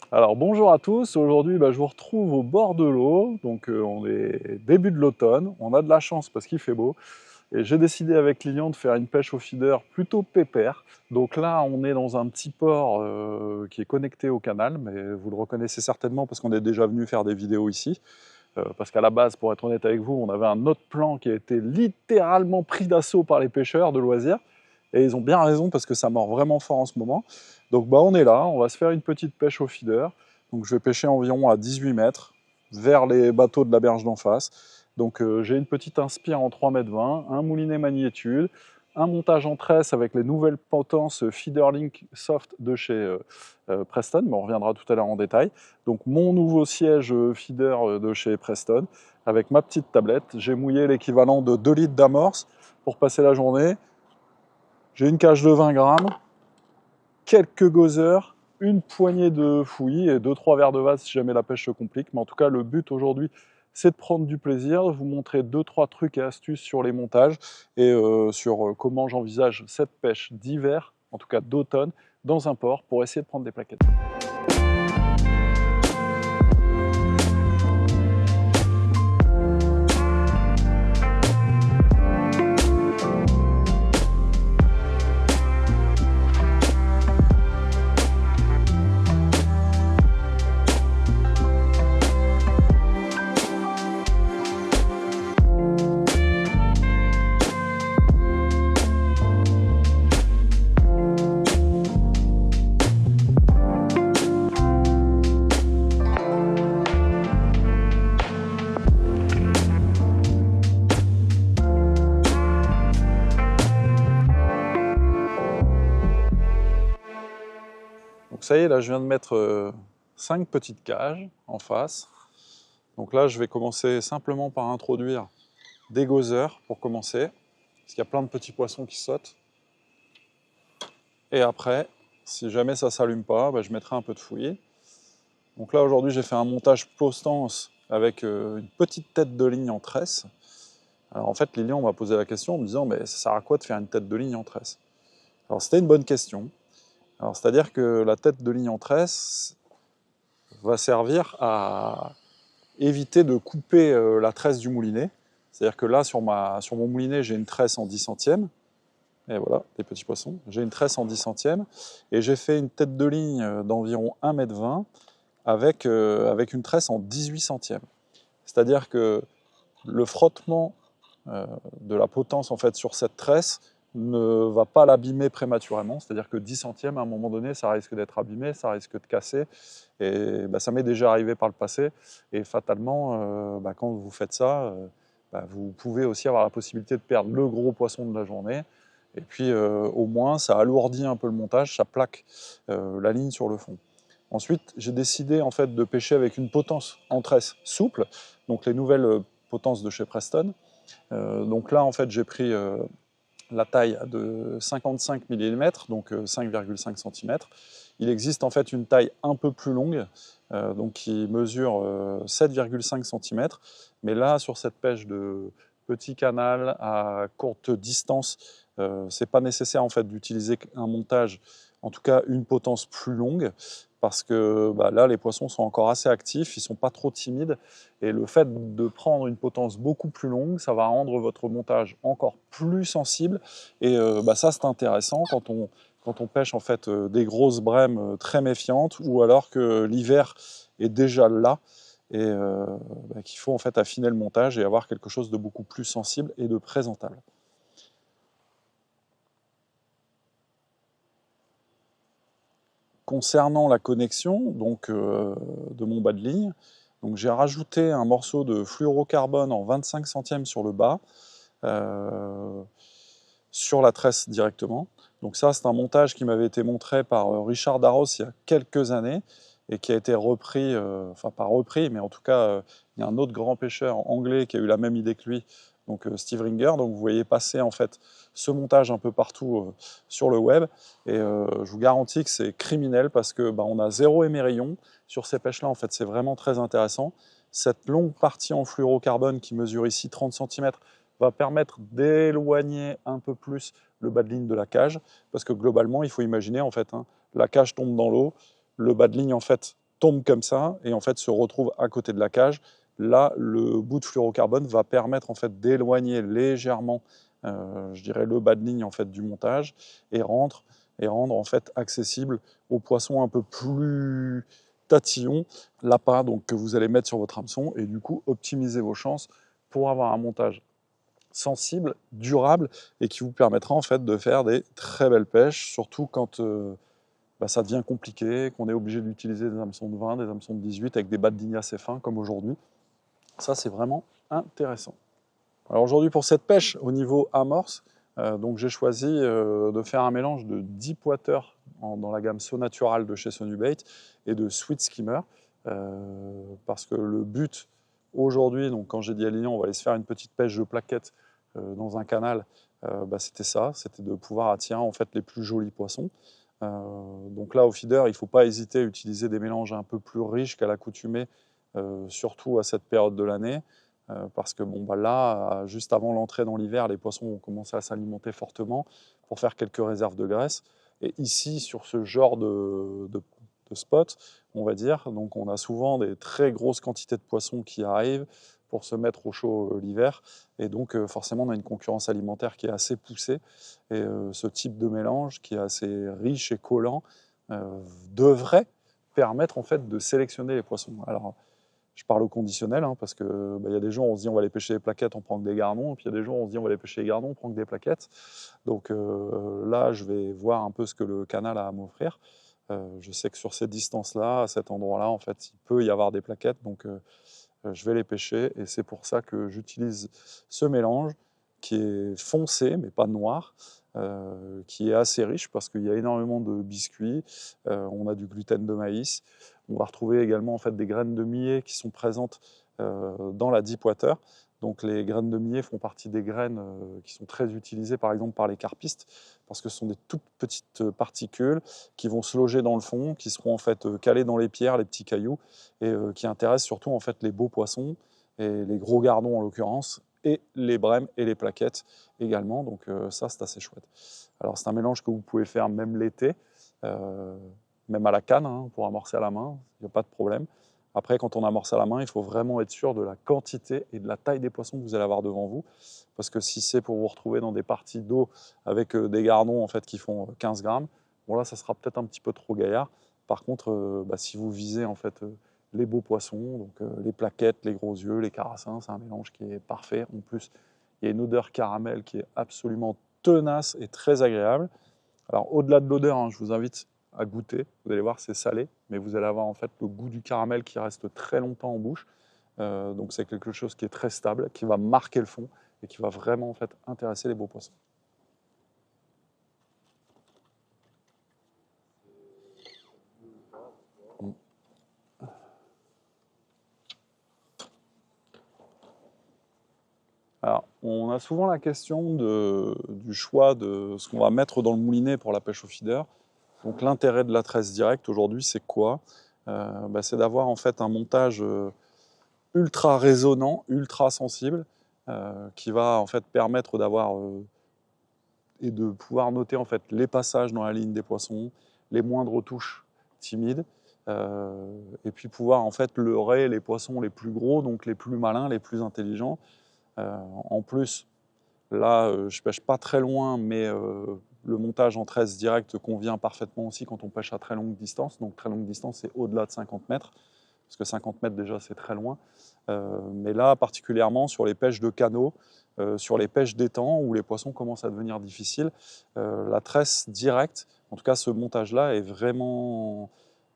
Alors bonjour à tous, aujourd'hui je vous retrouve au bord de l'eau, donc on est début de l'automne, on a de la chance parce qu'il fait beau, et j'ai décidé avec Lilian de faire une pêche au feeder plutôt pépère. Donc là on est dans un petit port qui est connecté au canal, mais vous le reconnaissez certainement parce qu'on est déjà venu faire des vidéos ici. Parce qu'à la base, pour être honnête avec vous, on avait un autre plan qui a été littéralement pris d'assaut par les pêcheurs de loisirs. Et ils ont bien raison parce que ça mord vraiment fort en ce moment. Donc on est là, on va se faire une petite pêche au feeder. Donc je vais pêcher environ à 18 mètres vers les bateaux de la berge d'en face. Donc j'ai une petite inspire en 3,20 m, un moulinet magnitude, un montage en tresse avec les nouvelles potences Feederlink Soft de chez Preston, mais on reviendra tout à l'heure en détail. Donc mon nouveau siège feeder de chez Preston avec ma petite tablette. J'ai mouillé l'équivalent de 2 litres d'amorce pour passer la journée. J'ai une cage de 20 grammes, quelques gozzers, une poignée de fouillis et 2-3 verres de vase si jamais la pêche se complique. Mais en tout cas, le but aujourd'hui, c'est de prendre du plaisir, de vous montrer 2-3 trucs et astuces sur les montages et sur comment j'envisage cette pêche d'hiver, en tout cas d'automne, dans un port pour essayer de prendre des plaquettes. Donc ça y est, là je viens de mettre 5 petites cages en face. Donc là je vais commencer simplement par introduire des gozzers pour commencer, parce qu'il y a plein de petits poissons qui sautent. Et après, si jamais ça ne s'allume pas, je mettrai un peu de fouillis. Donc là aujourd'hui j'ai fait un montage postance avec une petite tête de ligne en tresse. Alors en fait Lilian m'a posé la question en me disant mais ça sert à quoi de faire une tête de ligne en tresse? Alors c'était une bonne question. Alors c'est-à-dire que la tête de ligne en tresse va servir à éviter de couper la tresse du moulinet. C'est-à-dire que là sur mon moulinet j'ai une tresse en 10 centièmes. Et voilà, des petits poissons. J'ai une tresse en 10 centièmes et j'ai fait une tête de ligne d'environ 1,20 m avec une tresse en 18 centièmes. C'est-à-dire que le frottement de la potence en fait, sur cette tresse ne va pas l'abîmer prématurément. C'est-à-dire que 10 centièmes, à un moment donné, ça risque d'être abîmé, ça risque de casser. Et ça m'est déjà arrivé par le passé. Et fatalement, quand vous faites ça, vous pouvez aussi avoir la possibilité de perdre le gros poisson de la journée. Et puis au moins, ça alourdit un peu le montage, ça plaque la ligne sur le fond. Ensuite, j'ai décidé en fait de pêcher avec une potence en tresse souple, donc les nouvelles potences de chez Preston. Donc là, en fait, j'ai pris la taille de 55 mm, donc 5,5 cm. Il existe en fait une taille un peu plus longue, donc qui mesure 7,5 cm. Mais là, sur cette pêche de petit canal à courte distance, c'est pas nécessaire en fait d'utiliser un montage, en tout cas une potence plus longue, parce que là les poissons sont encore assez actifs, ils sont pas trop timides, et le fait de prendre une potence beaucoup plus longue, ça va rendre votre montage encore plus sensible, et ça c'est intéressant quand on pêche en fait des grosses brèmes très méfiantes, ou alors que l'hiver est déjà là, et qu'il faut en fait affiner le montage et avoir quelque chose de beaucoup plus sensible et de présentable. Concernant la connexion donc, de mon bas de ligne, j'ai rajouté un morceau de fluorocarbone en 25 centièmes sur le bas, sur la tresse directement. Donc ça, c'est un montage qui m'avait été montré par Richard Darros il y a quelques années et qui a été repris, enfin pas repris, mais en tout cas, il y a un autre grand pêcheur anglais qui a eu la même idée que lui, donc Steve Ringer. Donc vous voyez passer en fait ce montage un peu partout sur le web, et je vous garantis que c'est criminel parce que on a zéro émerillon sur ces pêches-là. En fait, c'est vraiment très intéressant. Cette longue partie en fluorocarbone qui mesure ici 30 cm va permettre d'éloigner un peu plus le bas de ligne de la cage, parce que globalement, il faut imaginer en fait, la cage tombe dans l'eau, le bas de ligne en fait tombe comme ça et en fait se retrouve à côté de la cage. Là, le bout de fluorocarbone va permettre en fait d'éloigner légèrement, je dirais, le bas de ligne en fait du montage et rendre en fait accessible aux poissons un peu plus tatillons l'appât donc que vous allez mettre sur votre hameçon et du coup optimiser vos chances pour avoir un montage sensible, durable et qui vous permettra en fait de faire des très belles pêches, surtout quand ça devient compliqué, qu'on est obligé d'utiliser des hameçons de 20, des hameçons de 18 avec des bas de ligne assez fins comme aujourd'hui. Ça, c'est vraiment intéressant. Alors aujourd'hui, pour cette pêche au niveau amorce, donc j'ai choisi de faire un mélange de deep water dans la gamme Sonatural de chez Sonubait et de Sweet Skimmer, parce que le but aujourd'hui, donc quand j'ai dit à Lilian, on va aller se faire une petite pêche de plaquettes dans un canal, c'était ça, c'était de pouvoir attirer en fait les plus jolis poissons. Donc là, au feeder, il ne faut pas hésiter à utiliser des mélanges un peu plus riches qu'à l'accoutumée, surtout à cette période de l'année, parce que là, juste avant l'entrée dans l'hiver, les poissons vont commencer à s'alimenter fortement pour faire quelques réserves de graisse. Et ici, sur ce genre de spot, on va dire, donc on a souvent des très grosses quantités de poissons qui arrivent pour se mettre au chaud l'hiver. Et donc forcément, on a une concurrence alimentaire qui est assez poussée. Et ce type de mélange, qui est assez riche et collant, devrait permettre en fait de sélectionner les poissons. Alors, je parle au conditionnel, parce que y a des jours on se dit on va aller pêcher les plaquettes, on prend que des gardons, et puis il y a des jours on se dit on va aller pêcher les gardons, on prend que des plaquettes. Donc là, je vais voir un peu ce que le canal a à m'offrir. Je sais que sur ces distances-là, à cet endroit-là, en fait, il peut y avoir des plaquettes, donc je vais les pêcher, et c'est pour ça que j'utilise ce mélange qui est foncé, mais pas noir, qui est assez riche parce qu'il y a énormément de biscuits, on a du gluten de maïs, on va retrouver également en fait des graines de millet qui sont présentes dans la deep water. Donc les graines de millet font partie des graines qui sont très utilisées par exemple par les carpistes, parce que ce sont des toutes petites particules qui vont se loger dans le fond, qui seront en fait calées dans les pierres, les petits cailloux, et qui intéressent surtout en fait les beaux poissons, et les gros gardons en l'occurrence, et les brèmes et les plaquettes également, donc ça c'est assez chouette. Alors c'est un mélange que vous pouvez faire même l'été, même à la canne, pour amorcer à la main, il n'y a pas de problème. Après, quand on amorce à la main, il faut vraiment être sûr de la quantité et de la taille des poissons que vous allez avoir devant vous, parce que si c'est pour vous retrouver dans des parties d'eau avec des gardons en fait, qui font 15 grammes, bon là ça sera peut-être un petit peu trop gaillard. Par contre, si vous visez en fait les beaux poissons, donc les plaquettes, les gros yeux, les carassins, c'est un mélange qui est parfait. En plus, il y a une odeur caramel qui est absolument tenace et très agréable. Alors au-delà de l'odeur, je vous invite à goûter. Vous allez voir, c'est salé, mais vous allez avoir en fait le goût du caramel qui reste très longtemps en bouche. Donc c'est quelque chose qui est très stable, qui va marquer le fond et qui va vraiment en fait intéresser les beaux poissons. Alors, on a souvent la question du choix de ce qu'on va mettre dans le moulinet pour la pêche au feeder. Donc l'intérêt de la tresse directe aujourd'hui, c'est quoi? C'est d'avoir en fait un montage ultra résonnant, ultra sensible, qui va en fait permettre d'avoir et de pouvoir noter en fait les passages dans la ligne des poissons, les moindres touches timides, et puis pouvoir en fait leurrer les poissons les plus gros, donc les plus malins, les plus intelligents. En plus, là, je pêche pas très loin, mais le montage en tresse directe convient parfaitement aussi quand on pêche à très longue distance. Donc très longue distance, c'est au-delà de 50 mètres, parce que 50 mètres déjà, c'est très loin. Mais là, particulièrement sur les pêches de canaux, sur les pêches d'étang, où les poissons commencent à devenir difficiles, la tresse directe, en tout cas ce montage-là, est vraiment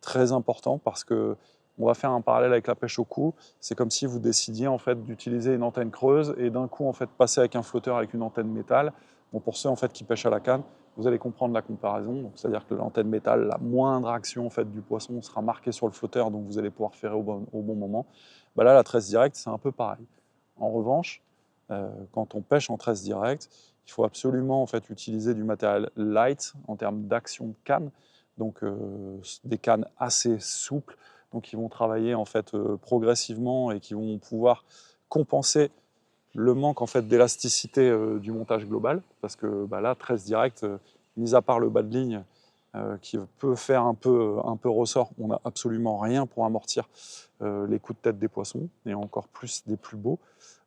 très important, parce que on va faire un parallèle avec la pêche au cou. C'est comme si vous décidiez en fait d'utiliser une antenne creuse et d'un coup en fait passer avec un flotteur avec une antenne métal. Bon, pour ceux en fait qui pêchent à la canne, vous allez comprendre la comparaison. C'est-à-dire que l'antenne métal, la moindre action en fait du poisson sera marquée sur le flotteur, donc vous allez pouvoir ferrer au bon moment. Là, la tresse directe, c'est un peu pareil. En revanche, quand on pêche en tresse directe, il faut absolument en fait utiliser du matériel light en termes d'action de canne, donc des cannes assez souples, donc qui vont travailler en fait progressivement et qui vont pouvoir compenser le manque en fait d'élasticité du montage global, parce que là, tresse directe, mis à part le bas de ligne, qui peut faire un peu ressort. On n'a absolument rien pour amortir les coups de tête des poissons, et encore plus des plus beaux.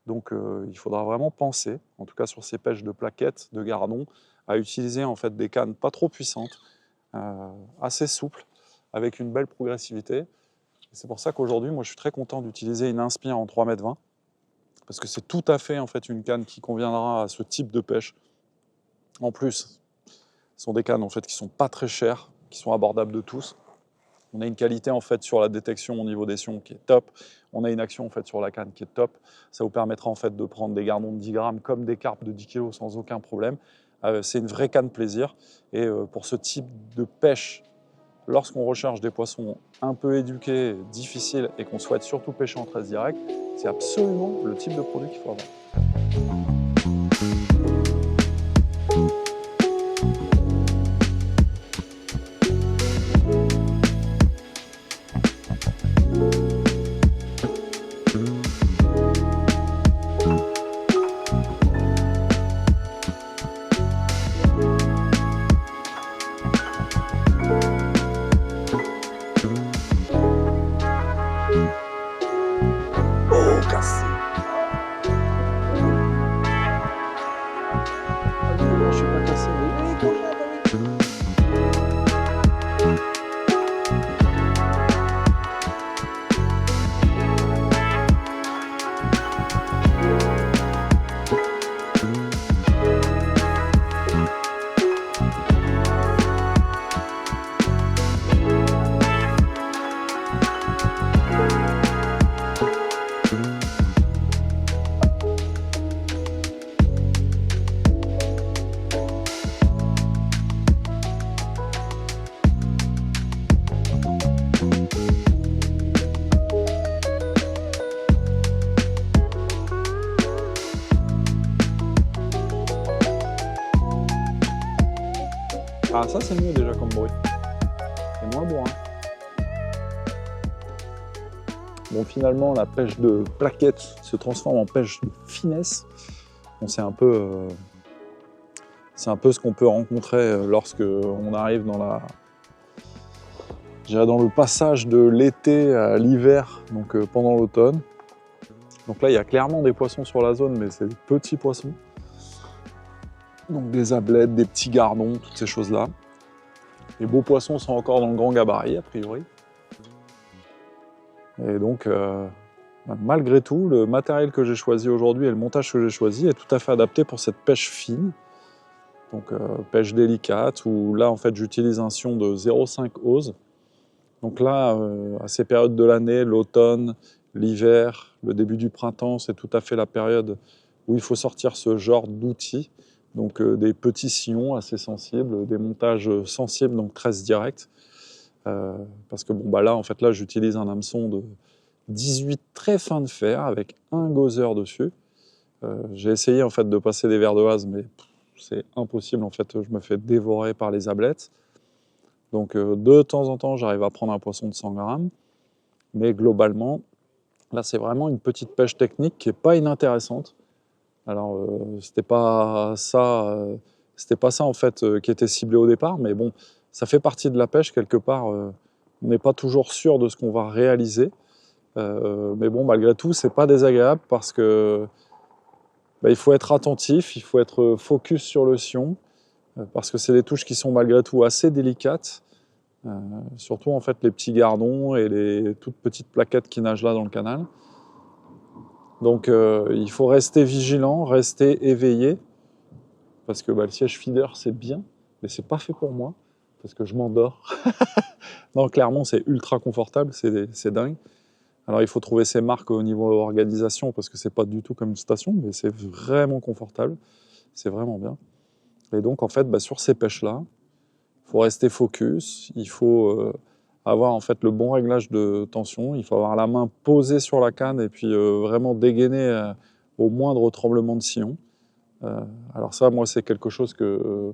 Donc il faudra vraiment penser, en tout cas sur ces pêches de plaquettes, de gardons, à utiliser en fait des cannes pas trop puissantes, assez souples, avec une belle progressivité. C'est pour ça qu'aujourd'hui, moi je suis très content d'utiliser une Inspire en 3,20 m, parce que c'est tout à fait en fait une canne qui conviendra à ce type de pêche. En plus, ce sont des cannes en fait qui sont pas très chères, qui sont abordables de tous. On a une qualité en fait sur la détection au niveau des sions qui est top. On a une action en fait sur la canne qui est top. Ça vous permettra en fait de prendre des gardons de 10 grammes comme des carpes de 10 kg sans aucun problème. C'est une vraie canne plaisir. Et pour ce type de pêche, lorsqu'on recherche des poissons un peu éduqués, difficiles et qu'on souhaite surtout pêcher en tresse directe, c'est absolument le type de produit qu'il faut avoir. Ah, ça c'est mieux déjà comme bruit. C'est moins bourrin. Bon, finalement, la pêche de plaquettes se transforme en pêche de finesse. Bon, c'est un peu ce qu'on peut rencontrer lorsque on arrive dans dans le passage de l'été à l'hiver, donc pendant l'automne. Donc là, il y a clairement des poissons sur la zone, mais c'est des petits poissons. Donc des ablettes, des petits gardons, toutes ces choses-là. Les beaux poissons sont encore dans le grand gabarit, a priori. Et donc, malgré tout, le matériel que j'ai choisi aujourd'hui et le montage que j'ai choisi est tout à fait adapté pour cette pêche fine. Donc, pêche délicate, où là, en fait, j'utilise un sion de 0,5 ose. Donc là, à ces périodes de l'année, l'automne, l'hiver, le début du printemps, c'est tout à fait la période où il faut sortir ce genre d'outils. Donc des petits sillons assez sensibles, des montages sensibles, donc tresse directe. Parce que bon, bah là, en fait, là, j'utilise un hameçon de 18 très fin de fer avec un gozeur dessus. J'ai essayé en fait de passer des vers de hase, mais c'est impossible. En fait, je me fais dévorer par les ablettes. Donc de temps en temps, j'arrive à prendre un poisson de 100 grammes. Mais globalement, là, c'est vraiment une petite pêche technique qui n'est pas inintéressante. Alors, c'était pas ça en fait qui était ciblé au départ, mais bon, ça fait partie de la pêche quelque part. On n'est pas toujours sûr de ce qu'on va réaliser, mais bon, malgré tout, c'est pas désagréable parce que il faut être attentif, il faut être focus sur le sion, parce que c'est des touches qui sont malgré tout assez délicates, surtout en fait les petits gardons et les toutes petites plaquettes qui nagent là dans le canal. Donc il faut rester vigilant, rester éveillé, parce que le siège feeder c'est bien, mais c'est pas fait pour moi, parce que je m'endors. Non, clairement c'est ultra confortable, c'est dingue. Alors il faut trouver ses marques au niveau organisation, parce que c'est pas du tout comme une station, mais c'est vraiment confortable, c'est vraiment bien. Et donc en fait, sur ces pêches-là, il faut rester focus, il faut avoir en fait le bon réglage de tension, il faut avoir la main posée sur la canne et puis vraiment dégainer au moindre tremblement de sillon. Alors ça, moi, c'est quelque chose que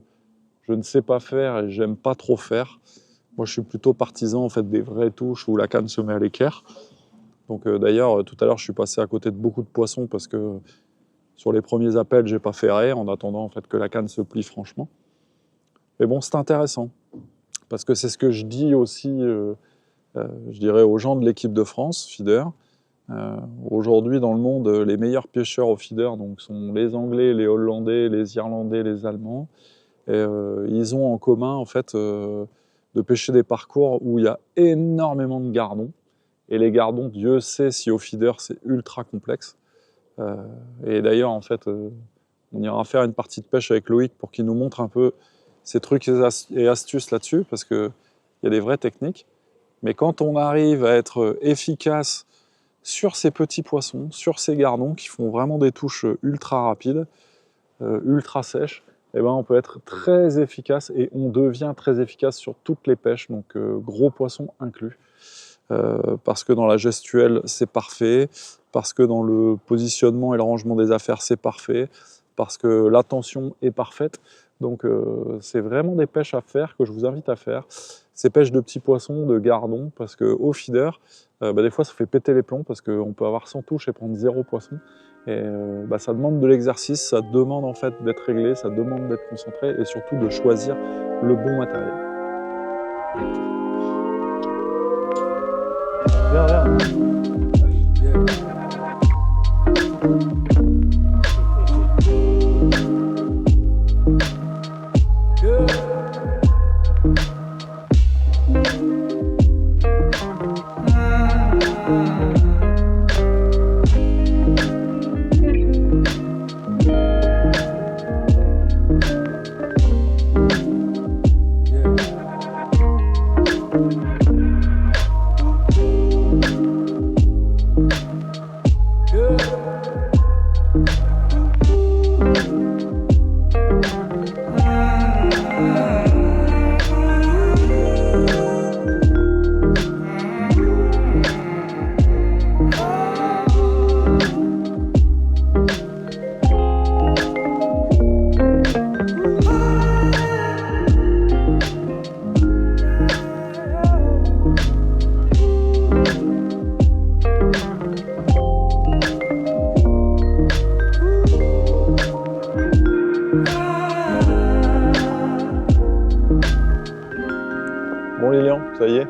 je ne sais pas faire et j'aime pas trop faire. Moi, je suis plutôt partisan en fait des vraies touches où la canne se met à l'équerre. Donc d'ailleurs, tout à l'heure, je suis passé à côté de beaucoup de poissons parce que sur les premiers appels, j'ai pas ferré en attendant en fait que la canne se plie franchement. Mais bon, c'est intéressant. Parce que c'est ce que je dis aussi, je dirais aux gens de l'équipe de France, feeder. Aujourd'hui, dans le monde, les meilleurs pêcheurs au feeder donc, sont les Anglais, les Hollandais, les Irlandais, les Allemands. Et, ils ont en commun en fait, de pêcher des parcours où il y a énormément de gardons. Et les gardons, Dieu sait si au feeder c'est ultra complexe. Et d'ailleurs, en fait, on ira faire une partie de pêche avec Loïc pour qu'il nous montre un peu ses trucs et astuces là-dessus, parce qu'il y a des vraies techniques. Mais quand on arrive à être efficace sur ces petits poissons, sur ces gardons qui font vraiment des touches ultra rapides, ultra sèches, eh ben on peut être très efficace et on devient très efficace sur toutes les pêches, donc gros poissons inclus. Parce que dans la gestuelle c'est parfait, parce que dans le positionnement et le rangement des affaires c'est parfait, parce que l'attention est parfaite. Donc c'est vraiment des pêches à faire que je vous invite à faire. Ces pêches de petits poissons, de gardons, parce qu'au feeder, des fois ça fait péter les plombs parce qu'on peut avoir 100 touches et prendre 0 poisson. Et ça demande de l'exercice, ça demande en fait d'être réglé, ça demande d'être concentré et surtout de choisir le bon matériel. Viens. Bon Lilian, ça y est,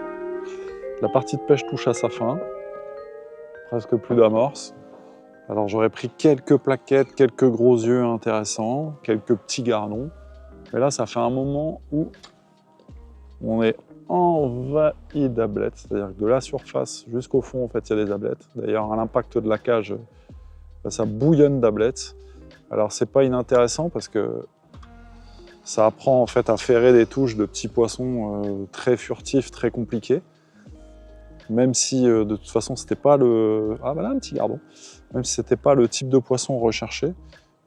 la partie de pêche touche à sa fin, presque plus d'amorce. Alors j'aurais pris quelques plaquettes, quelques gros yeux intéressants, quelques petits gardons, mais là ça fait un moment où on est envahi d'ablettes, c'est-à-dire que de la surface jusqu'au fond en fait il y a des ablettes. D'ailleurs à l'impact de la cage, ça bouillonne d'ablettes. Alors c'est pas inintéressant parce que ça apprend en fait à ferrer des touches de petits poissons très furtifs, très compliqués. Même si de toute façon c'était pas le... Ah voilà un petit gardon. Même si c'était pas le type de poisson recherché.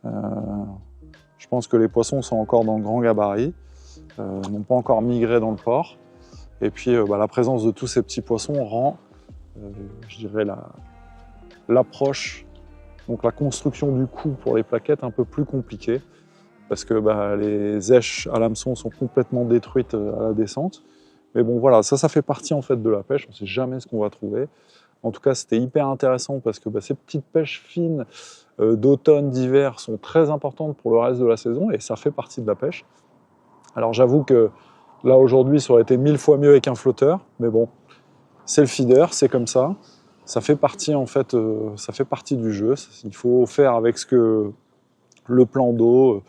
Je pense que les poissons sont encore dans le grand gabarit, n'ont pas encore migré dans le port. Et puis la présence de tous ces petits poissons rend, je dirais, l'approche, donc la construction du coup pour les plaquettes un peu plus compliquée. Parce que les èches à l'hameçon sont complètement détruites à la descente. Mais bon voilà, ça fait partie en fait de la pêche, on ne sait jamais ce qu'on va trouver. En tout cas, c'était hyper intéressant parce que ces petites pêches fines d'automne, d'hiver sont très importantes pour le reste de la saison et ça fait partie de la pêche. Alors j'avoue que là aujourd'hui, ça aurait été 1000 fois mieux avec un flotteur, mais bon, c'est le feeder, c'est comme ça. Ça fait partie en fait, ça fait partie du jeu. Il faut faire avec ce que le plan d'eau,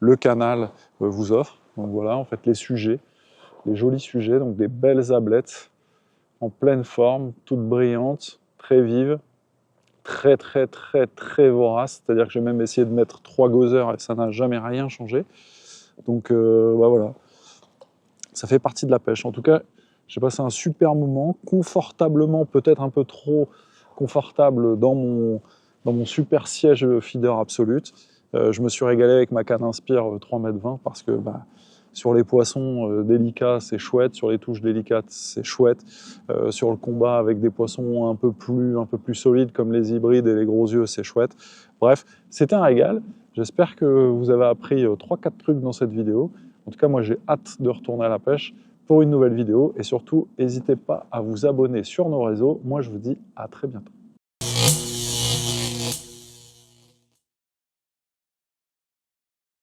le canal vous offre. Donc voilà, en fait, les sujets, les jolis sujets, donc des belles ablettes en pleine forme, toutes brillantes, très vives, très voraces. C'est-à-dire que j'ai même essayé de mettre 3 gothers et ça n'a jamais rien changé. Donc voilà, ça fait partie de la pêche. En tout cas, j'ai passé un super moment, confortablement, peut-être un peu trop confortable dans mon super siège feeder Absolute. Je me suis régalé avec ma canne Inspire 3,20 m parce que sur les poissons délicats, c'est chouette, sur les touches délicates, c'est chouette. Sur le combat avec des poissons un peu plus solides comme les hybrides et les gros yeux, c'est chouette. Bref, c'était un régal. J'espère que vous avez appris 3-4 trucs dans cette vidéo. En tout cas, moi, j'ai hâte de retourner à la pêche pour une nouvelle vidéo. Et surtout, n'hésitez pas à vous abonner sur nos réseaux. Moi, je vous dis à très bientôt.